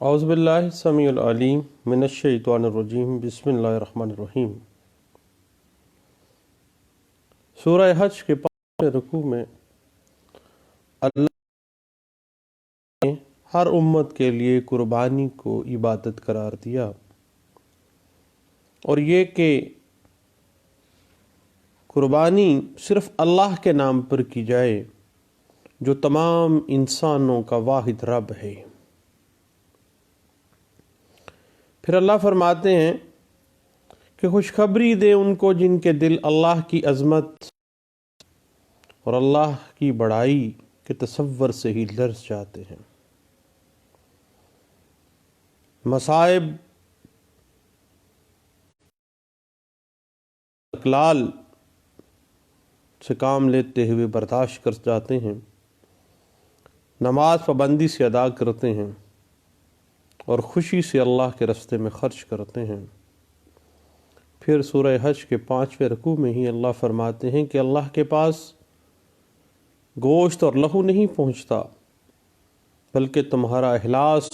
औज़ुबिल्लाहि समीउल अलीम मिनश्शैतानिर्रजीम बिस्मिल्लाहिर्रहमानिर्रहीम। सूरह हज के 5वें रुकू में अल्लाह ने हर उम्मत के लिए कुर्बानी को इबादत करार दिया और ये कि कुर्बानी सिर्फ़ अल्लाह के नाम पर की जाए जो तमाम इंसानों का वाहिद रब है। फिर अल्लाह फरमाते हैं कि खुशखबरी दे उनको जिनके दिल अल्लाह की अज़मत और अल्लाह की बड़ाई के तसव्वुर से ही लर्ज़ जाते हैं। मसाइब अकलाल से काम लेते हुए बर्दाश्त कर जाते हैं, नमाज पाबंदी से अदा करते हैं और ख़ुशी से अल्लाह के रास्ते में ख़र्च करते हैं। फिर सूरह हज के 5वें रुकू में ही अल्लाह फरमाते हैं कि अल्लाह के पास गोश्त और लहू नहीं पहुँचता, बल्कि तुम्हारा इखलास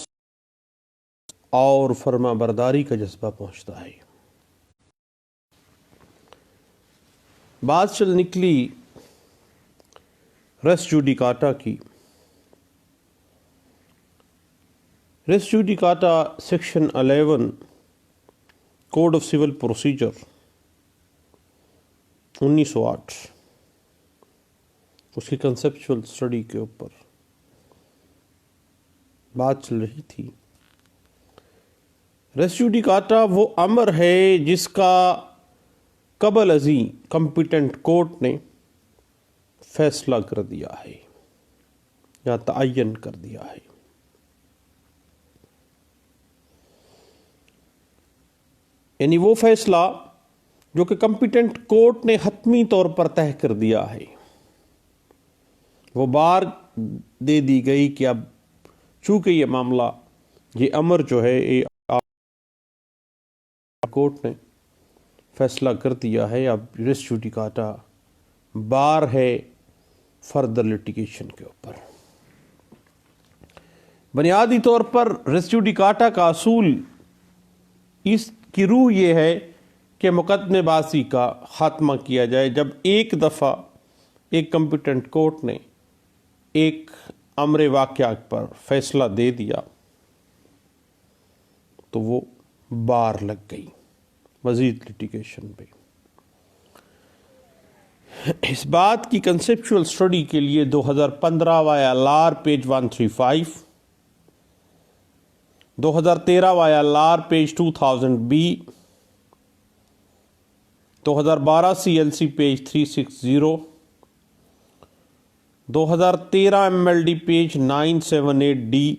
और फरमा बरदारी का जज्बा पहुँचता है। बात चल निकली रेस जुडिकाटा की। Res judicata section 11 code of civil procedure 1908 उसकी कंसेप्चुअल स्टडी के ऊपर बात चल रही थी। रेस जुडिकाटा वो अमर है जिसका कबल अज़ी कॉम्पिटेंट कोर्ट ने फैसला कर दिया है या तअय्यन कर दिया है। यानी वो फैसला जो कि कॉम्पिटेंट कोर्ट ने हतमी तौर पर तय कर दिया है, वो बार दे दी गई कि अब चूंकि ये मामला, ये अमर जो है ये कोर्ट ने फैसला कर दिया है, अब रेस जुडिकाटा बार है फर्दर लिटिगेशन के ऊपर। बुनियादी तौर पर रेस जुडिकाटा का असूल इसकी रूह ये है कि मुकदमेबाजी का ख़ात्मा किया जाए। जब एक दफ़ा एक कॉम्पिटेंट कोर्ट ने एक अमर वाक़या पर फैसला दे दिया तो वो बार लग गई मज़ीद लिटिगेशन पे। इस बात की कंसेप्चुअल स्टडी के लिए 2015 वाया लार पेज 135, 2013 वाया लार page 2000 B, 2012 CLC page 360, 2013 MLD page 978 D,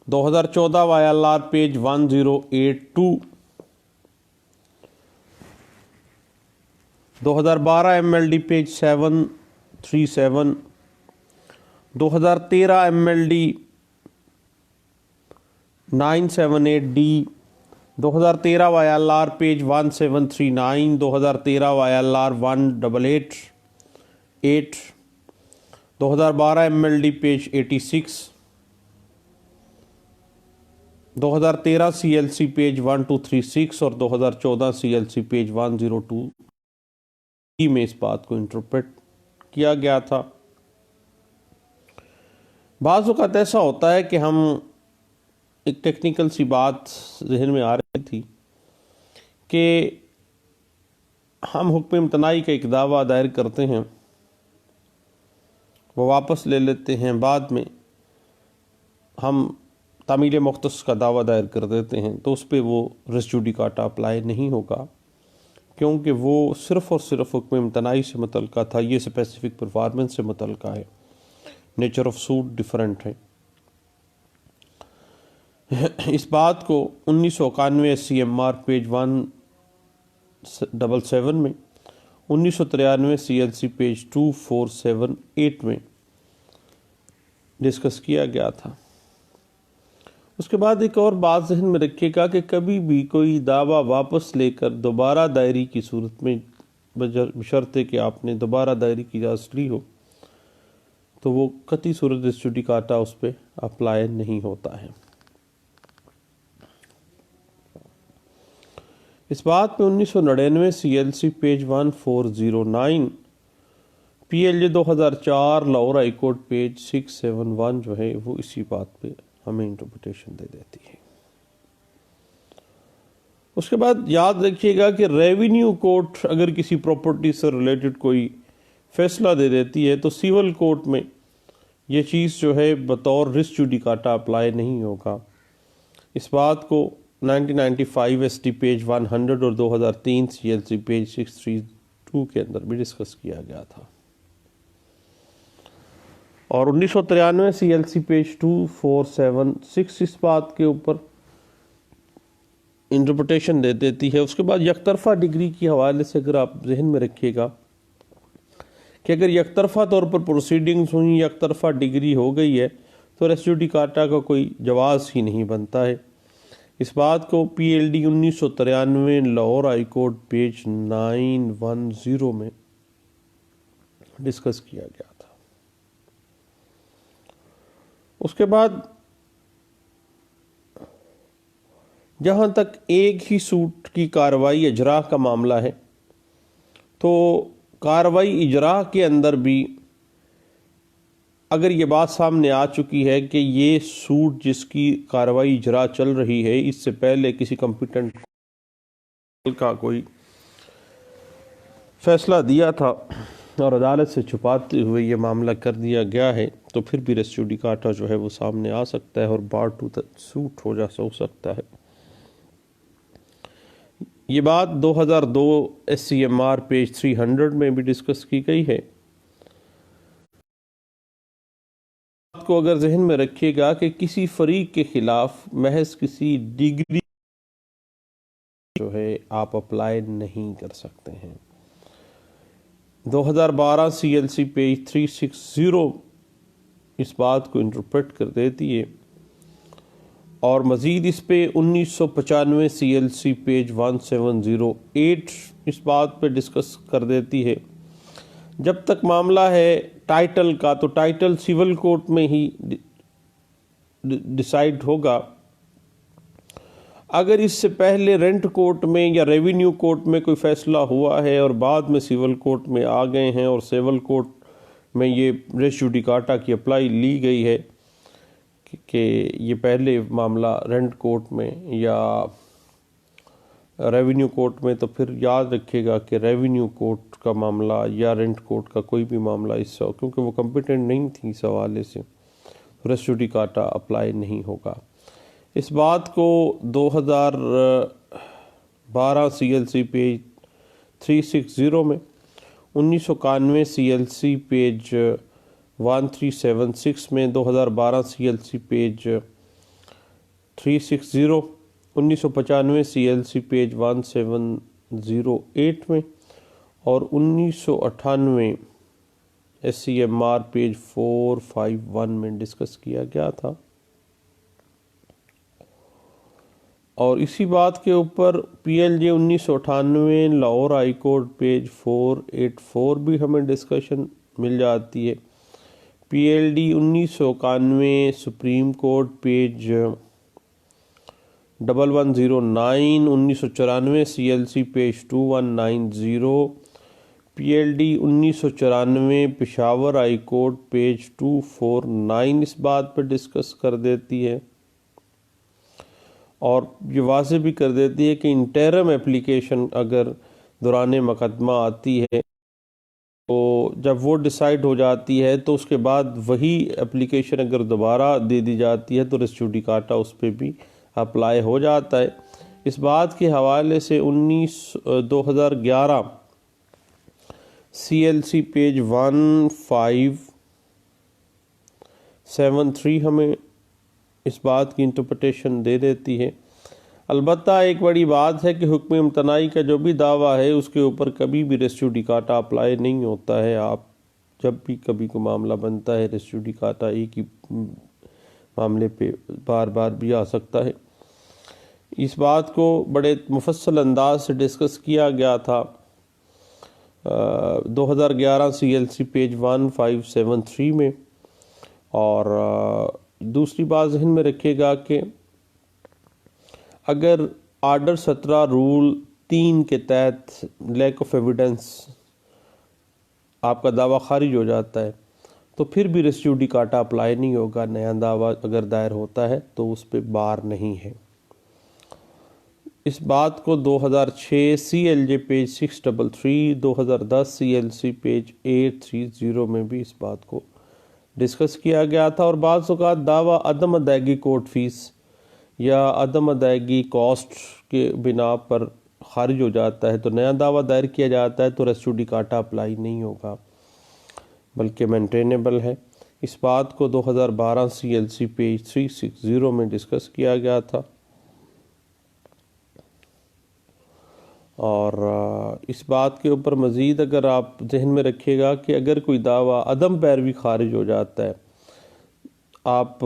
2014 via लार page 1082, 2012 MLD page 737, 2013 MLD 978 D, 2013 via लार पेज 1739, 2013 वाया लार 1888, 2012 MLD पेज 86, 2013 CLC पेज 1236 और 2014 CLC पेज 102 में इस बात को इंटरप्रेट किया गया था। बाज़ औक़ात ऐसा होता है कि हम एक टेक्निकल सी बात जहन में आ रही थी कि हम हुक्म इम्तनाई का एक दावा दायर करते हैं, वो वापस ले लेते हैं, बाद में हम तामील मुख्तस का दावा दायर कर देते हैं, तो उस पर वो रेस जुडिकाटा अप्लाई नहीं होगा, क्योंकि वो सिर्फ़ और सिर्फ हुक्म इम्तनाई से मुतल्लिक़ था। ये स्पेसिफिक परफॉर्मेंस से मुतल्लिक़ है, नेचर ऑफ सूट डिफरेंट है। इस बात को 1991 CMR पेज 177 में, 1993 CLC पेज 2478 में डिस्कस किया गया था। उसके बाद एक और बात जहन में रखिएगा कि कभी भी कोई दावा वापस लेकर दोबारा दायरी की सूरत में बशर्ते कि आपने दोबारा दायरे की इजाज़त ली हो, तो वो कतई सूरत रेस जुडिकाटा उस पर अप्लाई नहीं होता है। इस बात में 1999 CLC page 1409, PLJ 2004 Lahore high court page 671 जो है वो इसी बात पे हमें इंटरप्रिटेशन दे देती है। उसके बाद याद रखिएगा कि रेवेन्यू कोर्ट अगर किसी प्रॉपर्टी से रिलेटेड कोई फैसला दे देती है तो सिविल कोर्ट में ये चीज़ जो है बतौर रिस जुडिकाटा अप्लाई नहीं होगा। इस बात को 1995 ST पेज 100 और 2003 CLC पेज 632 के अंदर भी डिस्कस किया गया था। और 1993 CLC पेज 2476 इस बात के ऊपर इंटरप्रिटेशन दे देती है। उसके बाद यकतरफा डिग्री के हवाले से अगर आप जहन में रखिएगा कि अगर यकतरफा तौर पर प्रोसीडिंग्स हुई, यकतरफा डिग्री हो गई है, तो रेस जुडिकाटा का कोई जवाज़ ही नहीं बनता है। इस बात को PLD 1993 Lahore high court page 910 में डिस्कस किया गया था। उसके बाद जहाँ तक एक ही सूट की कार्रवाई इजरा का मामला है, तो कार्रवाई इजरा के अंदर भी अगर ये बात सामने आ चुकी है कि ये सूट जिसकी कार्रवाई इजरा चल रही है इससे पहले किसी कॉम्पिटेंट का कोई फैसला दिया था और अदालत से छुपाते हुए ये मामला कर दिया गया है, तो फिर भी रेस जुडिकाटा जो है वो सामने आ सकता है और बार टू सूट हो सकता है। ये बात 2002 SCMR पेज 300 में भी डिस्कस की गई है। को अगर जहन में रखिएगा कि किसी फरीक के खिलाफ महज किसी डिग्री जो है आप अप्लाई नहीं कर सकते हैं। 2012 CLC पेज 360 इस बात को इंटरप्रेट कर देती है और मज़ीद इस पे 1995 CLC पेज 1708 इस बात पे डिस्कस कर देती है। जब तक मामला है टाइटल का, तो टाइटल सिविल कोर्ट में ही डिसाइड होगा। अगर इससे पहले रेंट कोर्ट में या रेवेन्यू कोर्ट में कोई फैसला हुआ है और बाद में सिविल कोर्ट में आ गए हैं और सिविल कोर्ट में ये रेस जुडिकाटा की अप्लाई ली गई है कि ये पहले मामला रेंट कोर्ट में या रेवेन्यू कोर्ट में, तो फिर याद रखिएगा कि रेवेन्यू कोर्ट का मामला या रेंट कोर्ट का कोई भी मामला इससे, क्योंकि वो कॉम्पिटेंट नहीं थी इस हवाले से, रेस जुडिकाटा अप्लाई नहीं होगा। इस बात को 2012 CLC पेज 360 में, 1991 CLC पेज 1376 में, 2012 CLC पेज 360, 1995 CLC पेज 1708 में और 1998 SCMR पेज 451 में डिस्कस किया गया था। और इसी बात के ऊपर PLJ 1998 Lahore high court page 484 भी हमें डिस्कशन मिल जाती है। PLD 1991 supreme court page 1109, 1994 CLC page 2190, PLD 1994 Peshawar high court page 249 इस बात पर डिस्कस कर देती है और ये वाज़ेह भी कर देती है कि इंटरम एप्लीकेशन अगर दौरान मुकदमा आती है तो जब वो डिसाइड हो जाती है तो उसके बाद वही एप्लीकेशन अगर दोबारा दे दी जाती है तो रेस जुडिकाटा उस पर भी अप्लाई हो जाता है। इस बात के हवाले से 2011 CLC पेज 1573 हमें इस बात की इंटरप्रिटेशन दे देती है। अलबत्ता एक बड़ी बात है कि हुक्म इम्तनाई का जो भी दावा है उसके ऊपर कभी भी रेस जुडिकाटा अप्लाई नहीं होता है। आप जब भी कभी को मामला बनता है रेस जुडिकाटा एक ही मामले पे बार बार भी आ सकता है। इस बात को बड़े मुफस्सल अंदाज से डिस्कस किया गया था 2011 CLC पेज 1573 में। और दूसरी बात जहन में रखिएगा कि अगर आर्डर 17 रूल 3 के तहत लैक ऑफ एविडेंस आपका दावा खारिज हो जाता है तो फिर भी रेस जुडिकाटा अप्लाई नहीं होगा। नया दावा अगर दायर होता है तो उस पर बार नहीं है। इस बात को 2006 CLJ पेज 633, 2010 CLC पेज 830 में भी इस बात को डिस्कस किया गया था। और बाज़ औक़ात दावा अदम अदायगी कोर्ट फीस या अदम अदायगी कॉस्ट के बिना पर खारिज हो जाता है तो नया दावा दायर किया जाता है तो रेस जुडिकाटा अप्लाई नहीं होगा बल्कि मेंटेनेबल है। इस बात को 2012 CLC पेज 360 में डिस्कस किया गया था। और इस बात के ऊपर मज़ीद अगर आप जहन में रखिएगा कि अगर कोई दावा अदम पैरवी खारिज हो जाता है, आप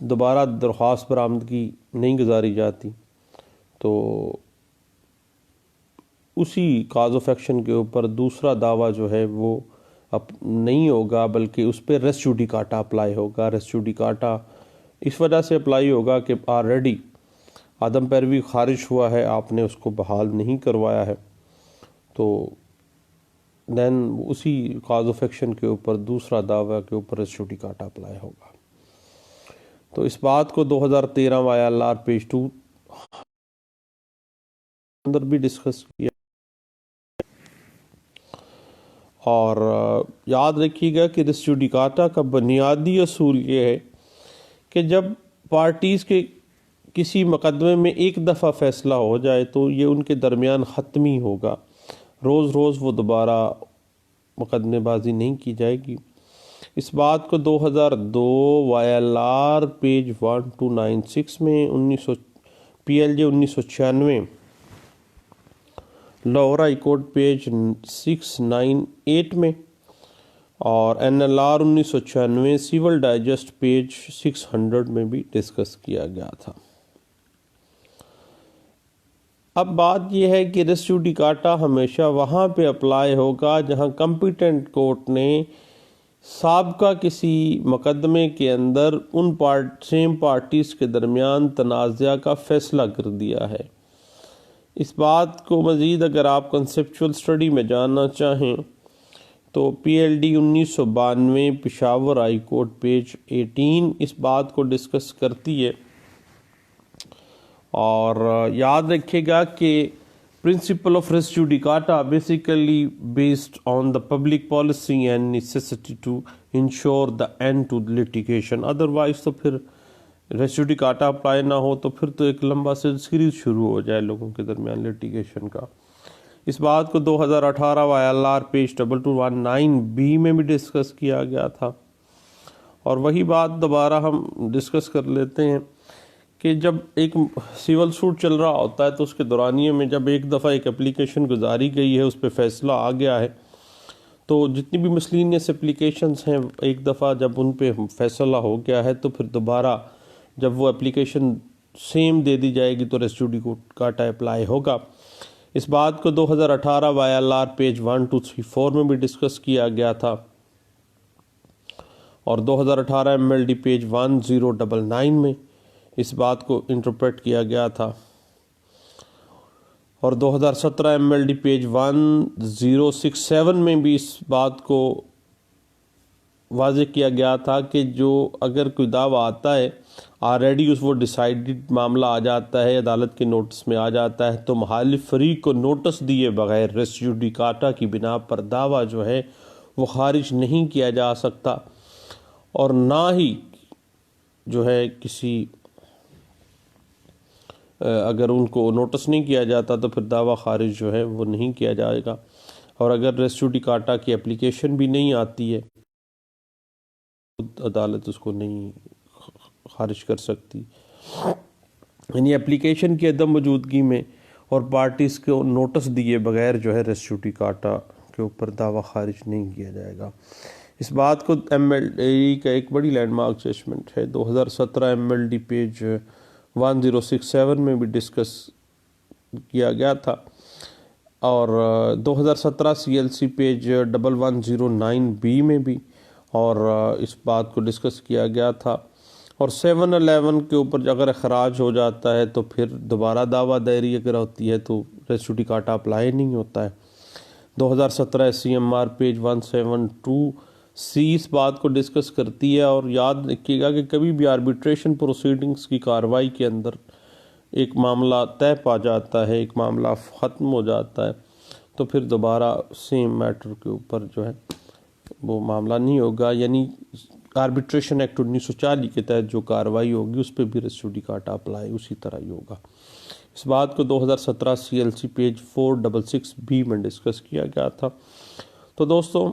दोबारा दरख्वास्त बरामदगी नहीं गुजारी जाती तो उसी काज ऑफ एक्शन के ऊपर दूसरा दावा जो है वो अब नहीं होगा बल्कि उस पर रेस जुडिकाटा अप्लाई होगा। रेस जुडिकाटा इस वजह से अप्लाई होगा कि ऑलरेडी आदम पैरवी खारिज हुआ है, आपने उसको बहाल नहीं करवाया है, तो दैन उसी काज ऑफ एक्शन के ऊपर दूसरा दावा के ऊपर रेस जुडिकाटा अप्लाई होगा। तो इस बात को 2013 ILR पेज 2 अंदर भी डिस्कस किया। और याद रखिएगा कि रेस जुडिकाटा का बुनियादी असूल ये है कि जब पार्टीज़ के किसी मुकदमे में एक दफ़ा फ़ैसला हो जाए तो ये उनके दरमियान ख़त्मी होगा। रोज़ रोज़ वो दोबारा मुकदमेबाजी नहीं की जाएगी। इस बात को 2002 YLR पेज 1296 में PLJ 1996, Lahore high court page 698 में और NLR 1996 सिविल डाइजेस्ट पेज 600 में भी डिस्कस किया गया था। अब बात यह है कि रेस जुडिकाटा हमेशा वहाँ पे अप्लाई होगा जहाँ कॉम्पिटेंट कोर्ट ने साबका किसी मुकदमे के अंदर उन सेम पार्टीज़ के दरमियान तनाज़ा का फ़ैसला कर दिया है। इस बात को मज़ीद अगर आप कंसेप्चुअल स्टडी में जानना चाहें तो PLD 1992 Peshawar high court page 18 इस बात को डिस्कस करती है। और याद रखिएगा कि principle of res judicata basically based on the public policy and necessity to ensure the end to litigation. Otherwise तो फिर रेस जुडिकाटा अप्लाई ना हो तो फिर तो एक लंबा से सीरीज शुरू हो जाए लोगों के दरमियान लिटिगेशन का। इस बात को 2018 YLR पेज 2219B में भी डिस्कस किया गया था। और वही बात दोबारा हम डिस्कस कर लेते हैं कि जब एक सिविल सूट चल रहा होता है तो उसके दौरानिए में जब एक दफ़ा एक एप्लीकेशन गुजारी गई है, उस पर फैसला आ गया है, तो जितनी भी मिसलिनियस एप्लीकेशंस हैं एक दफ़ा जब उन पे फैसला हो गया है तो फिर दोबारा जब वो एप्लीकेशन सेम दे दी जाएगी तो रेस जुडिकाटा अप्लाई होगा। इस बात को 2018 YLR पेज 1234 में भी डिस्कस किया गया था और 2018 MLD पेज 1099 में इस बात को इंटरप्रेट किया गया था और 2017 MLD पेज 1067 में भी इस बात को वाज़ेह किया गया था कि जो अगर कोई दावा आता है ऑलरेडी वो डिसाइडेड मामला आ जाता है, अदालत के नोटिस में आ जाता है, तो मुखालिफ फरीक को नोटिस दिए बगैर रेस जुडिकाटा की बिना पर दावा जो है वो खारिज नहीं किया जा सकता और ना ही जो है किसी अगर उनको नोटिस नहीं किया जाता तो फिर दावा खारिज जो है वो नहीं किया जाएगा। और अगर रेस जुडिकाटा की एप्लीकेशन भी नहीं आती है अदालत उसको नहीं खारिज कर सकती। यानी एप्लीकेशन की अदम मौजूदगी में और पार्टीज़ को नोटिस दिए बगैर जो है रेस जुडिकाटा के ऊपर दावा खारिज नहीं किया जाएगा। इस बात को MLD का एक बड़ी लैंडमार्क जजमेंट है 2017 MLD पेज 1067 में भी डिस्कस किया गया था। और 2017 CLC पेज 1109B में भी और इस बात को डिस्कस किया गया था। और 711 के ऊपर अगर अखराज हो जाता है तो फिर दोबारा दावा दायरी अगर होती है तो रेस जुडिकाटा अप्लाई नहीं होता है। 2017 CMR पेज 172C इस बात को डिस्कस करती है। और याद रखिएगा कि कभी भी आर्बिट्रेशन प्रोसीडिंग्स की कार्रवाई के अंदर एक मामला तय पा जाता है, एक मामला ख़त्म हो जाता है, तो फिर दोबारा सेम मैटर के ऊपर जो है वो मामला नहीं होगा। यानी आर्बिट्रेशन एक्ट 1940 के तहत जो कार्रवाई होगी उस पर भी रेस जुडिकाटा अप्लाई उसी तरह ही होगा। इस बात को 2017 CLC पेज 466B में डिस्कस किया गया था। तो दोस्तों,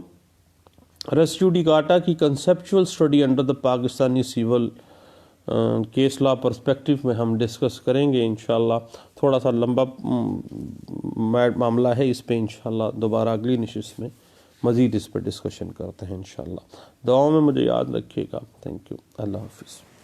रेस जुडिकाटा की conceptual study under the Pakistani civil case law perspective में हम डिस्कस करेंगे इंशाल्लाह। थोड़ा सा लंबा मामला है, इस पे इंशाल्लाह दोबारा अगली नशिस्त में मज़ीद इस पर डिस्कशन करते हैं इंशाल्लाह। दुआओं में मुझे याद रखिएगा। Thank you. अल्लाह हाफिज़।